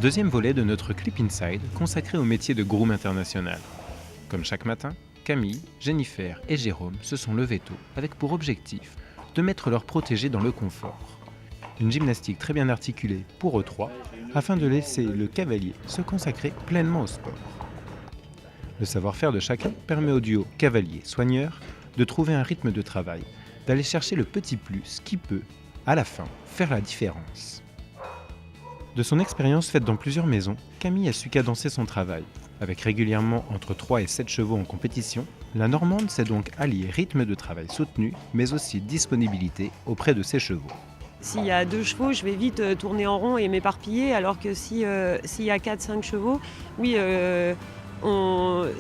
Deuxième volet de notre Clip Inside consacré au métier de groom international. Comme chaque matin, Camille, Jennifer et Jérôme se sont levés tôt avec pour objectif de mettre leurs protégés dans le confort. Une gymnastique très bien articulée pour eux trois afin de laisser le cavalier se consacrer pleinement au sport. Le savoir-faire de chacun permet au duo cavalier-soigneur de trouver un rythme de travail, d'aller chercher le petit plus qui peut, à la fin, faire la différence. De son expérience faite dans plusieurs maisons, Camille a su cadencer son travail. Avec régulièrement entre 3 et 7 chevaux en compétition, la Normande sait donc allier rythme de travail soutenu, mais aussi disponibilité auprès de ses chevaux. S'il y a 2 chevaux, je vais vite tourner en rond et m'éparpiller, alors que s'il y a 4-5 chevaux, oui,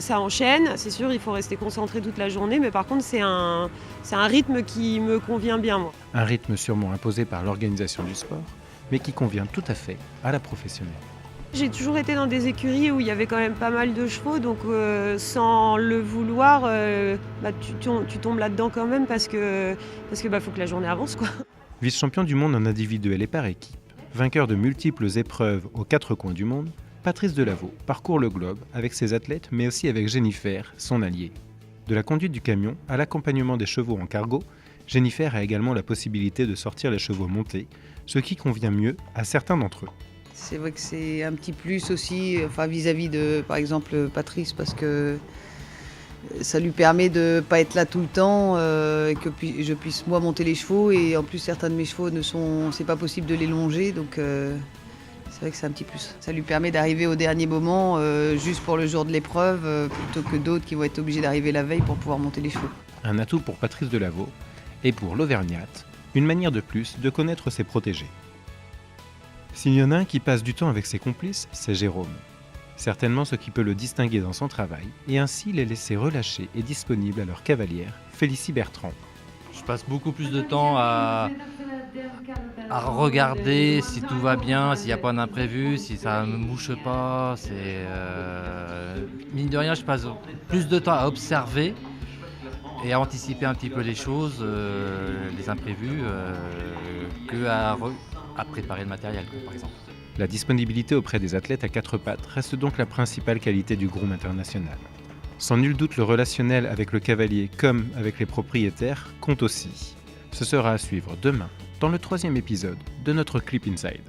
ça enchaîne. C'est sûr, il faut rester concentré toute la journée, mais par contre, c'est un rythme qui me convient bien, moi. Un rythme sûrement imposé par l'organisation du sport, mais qui convient tout à fait à la professionnelle. J'ai toujours été dans des écuries où il y avait quand même pas mal de chevaux, donc sans le vouloir, tu tombes là-dedans quand même parce que faut que la journée avance, quoi. Vice-champion du monde en individuel et par équipe, vainqueur de multiples épreuves aux 4 coins du monde, Patrice Delaveau parcourt le globe avec ses athlètes mais aussi avec Jennifer, son alliée. De la conduite du camion à l'accompagnement des chevaux en cargo, Jennifer a également la possibilité de sortir les chevaux montés, ce qui convient mieux à certains d'entre eux. C'est vrai que c'est un petit plus aussi, vis-à-vis de, par exemple, Patrice, parce que ça lui permet de ne pas être là tout le temps, et que je puisse moi monter les chevaux, et en plus certains de mes chevaux c'est pas possible de les longer, donc c'est vrai que c'est un petit plus. Ça lui permet d'arriver au dernier moment, juste pour le jour de l'épreuve, plutôt que d'autres qui vont être obligés d'arriver la veille pour pouvoir monter les chevaux. Un atout pour Patrice Delaveau, et pour l'Auvergnate, une manière de plus de connaître ses protégés. S'il y en a un qui passe du temps avec ses complices, c'est Jérôme. Certainement ce qui peut le distinguer dans son travail, et ainsi les laisser relâchés et disponibles à leur cavalière, Félicie Bertrand. Je passe beaucoup plus de temps à regarder si tout va bien, s'il n'y a pas d'imprévu, si ça ne me mouche pas. Mine de rien, je passe plus de temps à observer et à anticiper un petit peu les choses, les imprévus, qu'à préparer le matériel, par exemple. La disponibilité auprès des athlètes à 4 pattes reste donc la principale qualité du groom international. Sans nul doute, le relationnel avec le cavalier comme avec les propriétaires compte aussi. Ce sera à suivre demain dans le 3e épisode de notre Clip Inside.